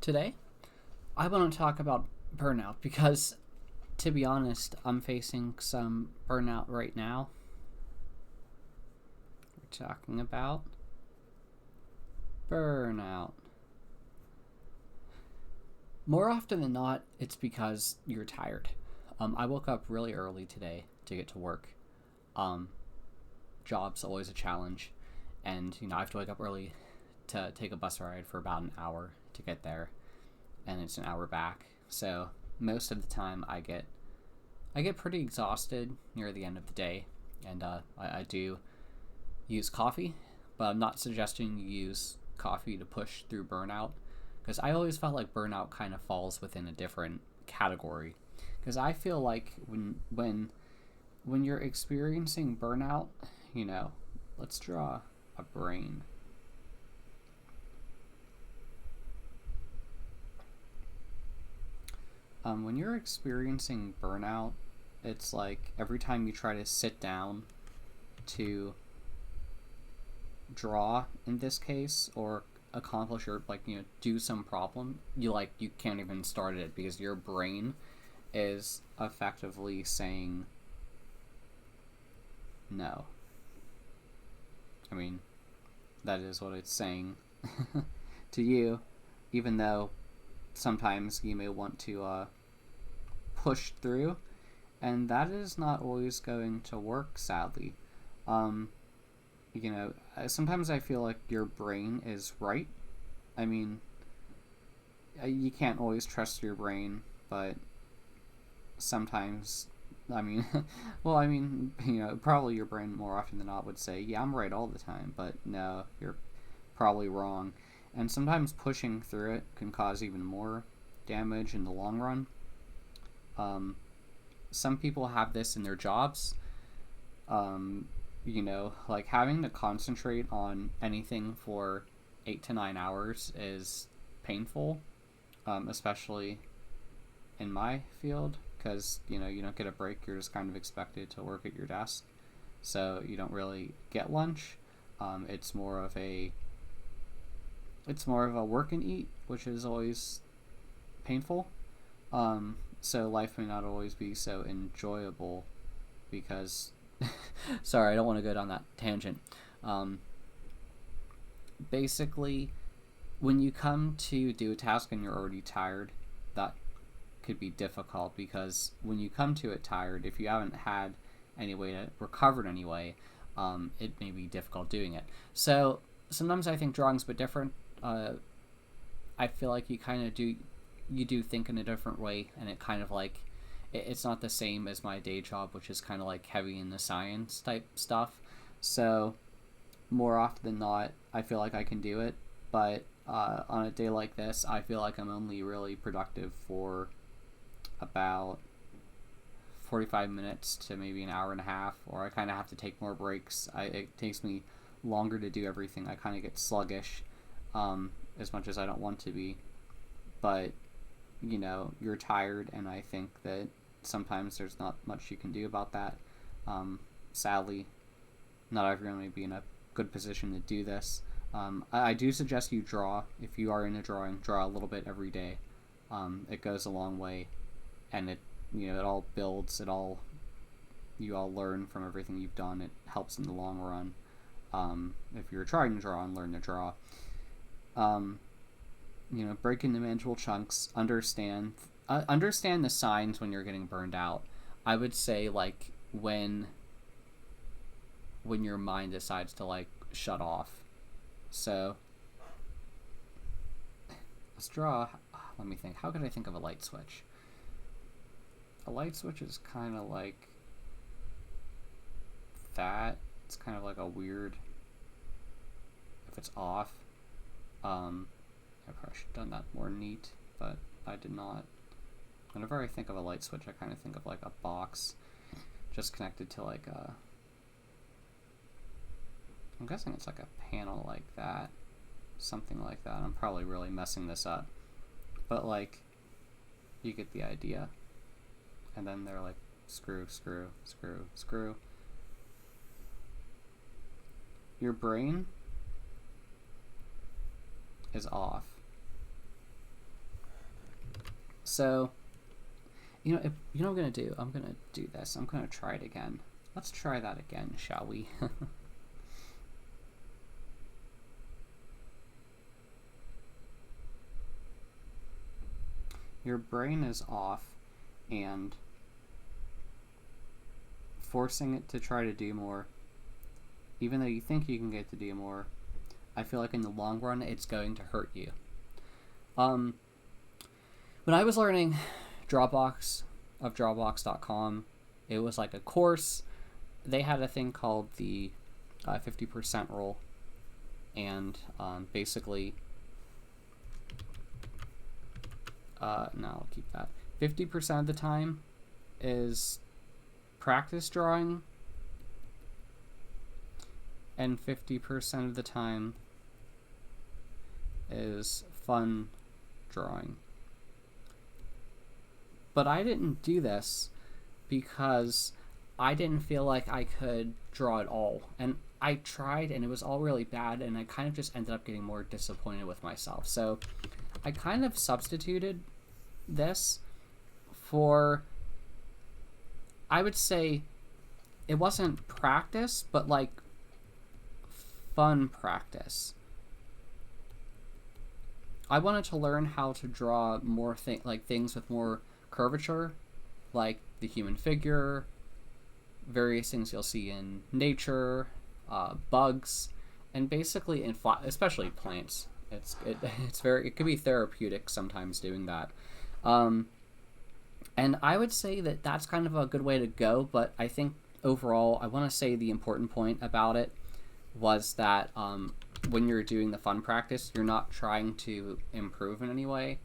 Today, I want to talk about burnout because, to be honest, I'm facing some burnout right now. We're talking about burnout. More often than not, it's because you're tired. I woke up really early today to get to work. Um, Job's always a challenge, and I have to wake up early to take a bus ride for about an hour to get there, and it's an hour back. So most of the time, I get pretty exhausted near the end of the day, and I do use coffee, but I'm not suggesting you use coffee to push through burnout, because I always felt like burnout kind of falls within a different category. Because I feel like when you're experiencing burnout, let's draw a brain. When you're experiencing burnout, it's like every time you try to sit down to draw, in this case, or accomplish or do some problem, you can't even start it because your brain is effectively saying no. I mean, that is what it's saying to you, even though sometimes you may want to push through, and that is not always going to work, sadly. Um, Sometimes I feel like your brain is right. I mean, you can't always trust your brain, but sometimes, I mean, probably your brain more often than not would say, yeah, I'm right all the time, but no, you're probably wrong. And sometimes pushing through it can cause even more damage in the long run. Some people have this in their jobs. Like having to concentrate on anything for 8 to 9 hours is painful, especially in my field, because you don't get a break. You're just kind of expected to work at your desk, so you don't really get lunch. It's more of a work and eat, which is always painful. So life may not always be so enjoyable because sorry, I don't want to go down that tangent. Basically, when you come to do a task and you're already tired, that could be difficult, because when you come to it tired, if you haven't had any way to recover it anyway, it may be difficult doing it. So sometimes I think drawing's a bit different. I feel like you do think in a different way, and it kind of like it's not the same as my day job, which is kind of like heavy in the science type stuff. So more often than not, I feel like I can do it, but on a day like this, I feel like I'm only really productive for about 45 minutes to maybe an hour and a half, or I kind of have to take more breaks. It takes me longer to do everything. I kind of get sluggish, as much as I don't want to be. But you're tired, and I think that sometimes there's not much you can do about that. Sadly, not everyone may be in a good position to do this. I do suggest you draw. If you are into drawing, draw a little bit every day. It goes a long way, and it all builds. You all learn from everything you've done. It helps in the long run. If you're trying to draw and learn to draw, break into manageable chunks. Understand the signs when you're getting burned out. I would say like when your mind decides to like shut off. So let's draw. Let me think. How could I think of a light switch? A light switch is kind of like that. It's kind of like a weird, if it's off. I probably should have done that more neat, but I did not. Whenever I think of a light switch, I kind of think of like a box just connected to like a, I'm guessing it's like a panel like that. Something like that. I'm probably really messing this up. But like, you get the idea. And then they're like screw, screw, screw, screw. Your brain is off. So, you know, you know what I'm going to do? I'm going to do this. I'm going to try it again. Let's try that again, shall we? Your brain is off, and forcing it to try to do more, even though you think you can get to do more, I feel like in the long run, it's going to hurt you. When I was learning Dropbox of Dropbox.com, it was like a course. They had a thing called the 50% rule, and basically, no, I'll keep that. 50% of the time is practice drawing, and 50% of the time is fun drawing. But I didn't do this because I didn't feel like I could draw at all. And I tried, and it was all really bad, and I kind of just ended up getting more disappointed with myself. So I kind of substituted this for, I would say, it wasn't practice, but like fun practice. I wanted to learn how to draw more things with more curvature, like the human figure, various things you'll see in nature, bugs, and basically especially plants. It could be therapeutic sometimes doing that. And I would say that that's kind of a good way to go, but I think overall, I want to say the important point about it was that when you're doing the fun practice, you're not trying to improve in any way.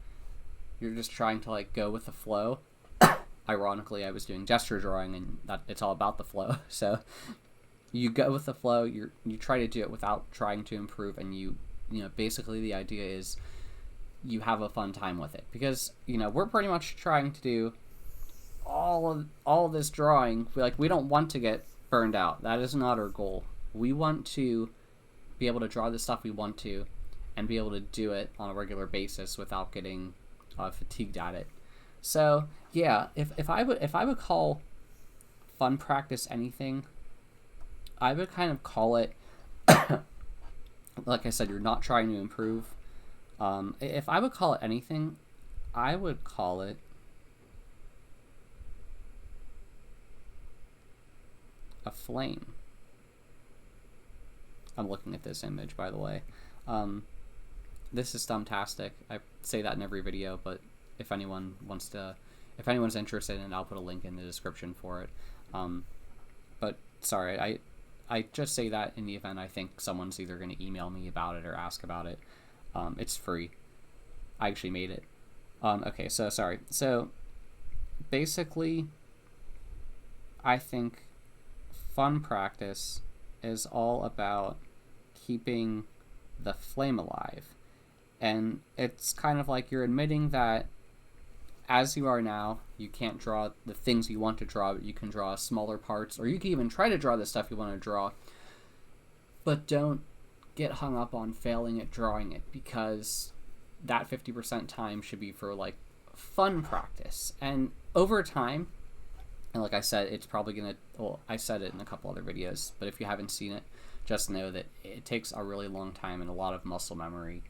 You're just trying to like go with the flow. Ironically, I was doing gesture drawing, and it's all about the flow. So you go with the flow. You try to do it without trying to improve, and you know basically the idea is you have a fun time with it, because we're pretty much trying to do all of this drawing. We don't want to get burned out. That is not our goal. We want to be able to draw the stuff we want to, and be able to do it on a regular basis without getting fatigued at it. So yeah, if I would call fun practice anything, I would kind of call it like I said, you're not trying to improve. If I would call it anything, I would call it a flame. I'm looking at this image, by the way. This is thumbtastic. I say that in every video, but if anyone's interested in it, I'll put a link in the description for it. But sorry, I just say that in the event I think someone's either going to email me about it or ask about it. It's free. I actually made it. Okay, so sorry. So basically, I think fun practice is all about keeping the flame alive. And it's kind of like you're admitting that as you are now, you can't draw the things you want to draw, but you can draw smaller parts, or you can even try to draw the stuff you want to draw, but don't get hung up on failing at drawing it, because that 50% time should be for like fun practice. And over time, and like I said, it's probably gonna, well, I said it in a couple other videos, but if you haven't seen it, just know that it takes a really long time and a lot of muscle memory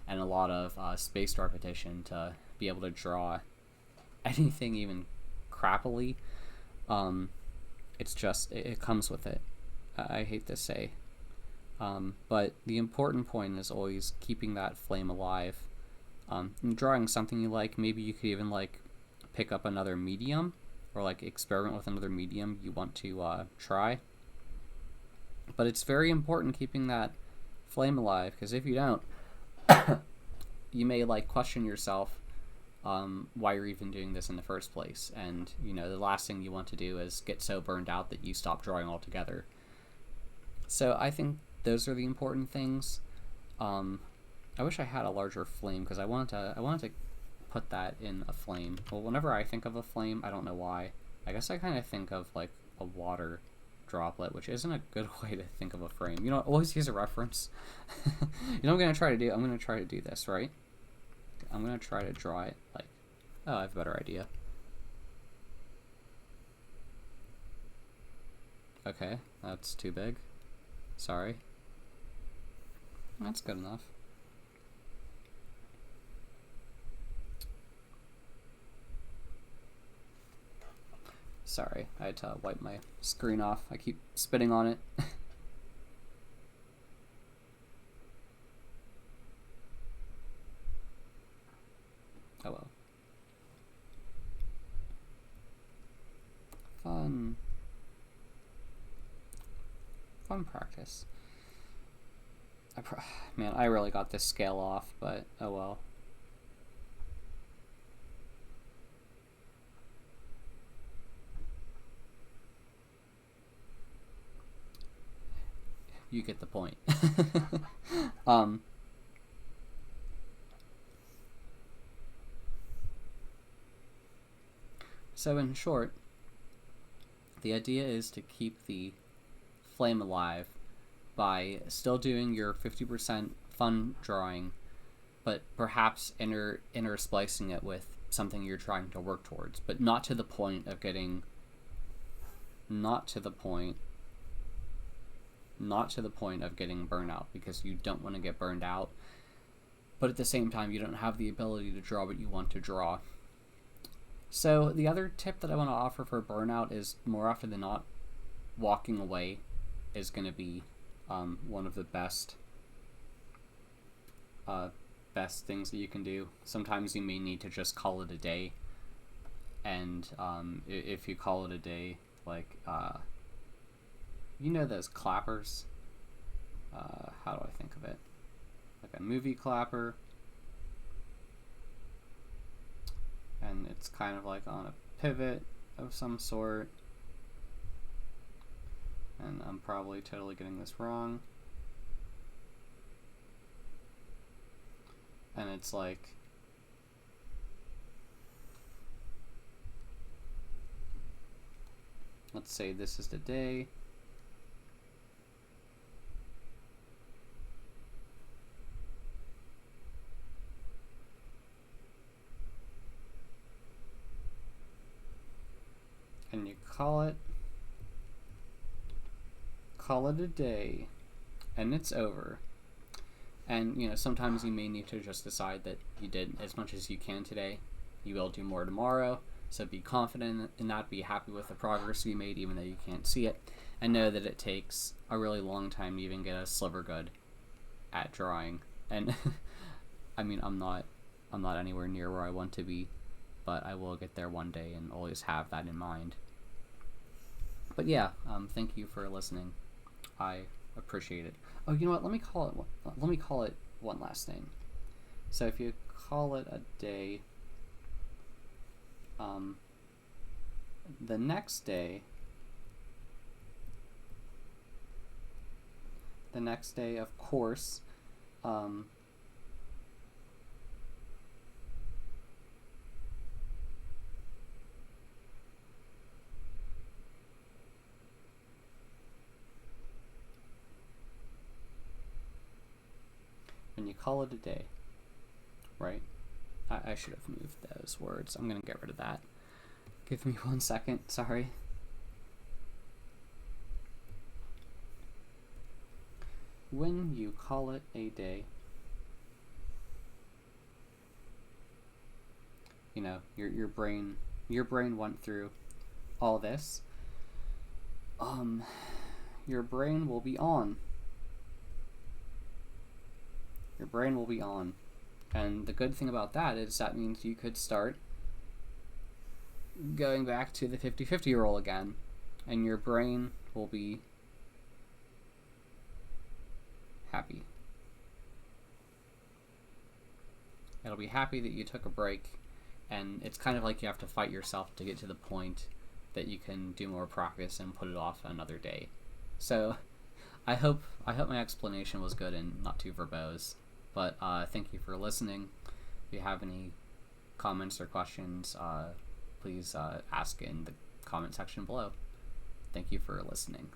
and a lot of spaced repetition to be able to draw anything even crappily. It's just, it comes with it. I hate to say. But the important point is always keeping that flame alive. Drawing something you like, maybe you could even like pick up another medium, or like experiment with another medium you want to try. But it's very important keeping that flame alive, because if you don't, you may like question yourself why you're even doing this in the first place. And the last thing you want to do is get so burned out that you stop drawing altogether. So I think those are the important things. I wish I had a larger flame, because I wanted to put that in a flame. Well, whenever I think of a flame, I don't know why, I guess I kind of think of like a water droplet, which isn't a good way to think of a frame. Always use a reference. What I'm going to try to do? I'm going to try to do this, right? I'm going to try to draw it like Oh, I have a better idea. Okay, that's too big. Sorry. That's good enough. Sorry, I had to wipe my screen off. I keep spitting on it. Oh well. Fun practice. Man, I really got this scale off, but oh well. You get the point. So in short, the idea is to keep the flame alive by still doing your 50% fun drawing, but perhaps intersplicing it with something you're trying to work towards, but not to the point of getting burnout, because you don't want to get burned out, but at the same time you don't have the ability to draw what you want to draw. So the other tip that I want to offer for burnout is, more often than not, walking away is going to be one of the best things that you can do. Sometimes you may need to just call it a day, and if you call it a day, like those clappers, how do I think of it, like a movie clapper, and it's kind of like on a pivot of some sort, and I'm probably totally getting this wrong, and it's like, let's say this is the day, and you call it a day, and it's over. And sometimes you may need to just decide that you did as much as you can today. You will do more tomorrow, so be confident in that, be happy with the progress you made even though you can't see it, and know that it takes a really long time to even get a sliver good at drawing. And I mean, I'm not anywhere near where I want to be, but I will get there one day, and always have that in mind. But yeah, thank you for listening. I appreciate it. Oh, you know what? Let me call it one last thing. So if you call it a day, the next day, of course, when you call it a day, right? I should have moved those words. I'm gonna get rid of that. Give me 1 second, sorry. When you call it a day, your brain went through all this. Your brain will be on. Your brain will be on. And the good thing about that is that means you could start going back to the 50-50 rule again, and your brain will be happy. It'll be happy that you took a break, and it's kind of like you have to fight yourself to get to the point that you can do more practice and put it off another day. So I hope my explanation was good and not too verbose. But thank you for listening. If you have any comments or questions, please ask in the comment section below. Thank you for listening.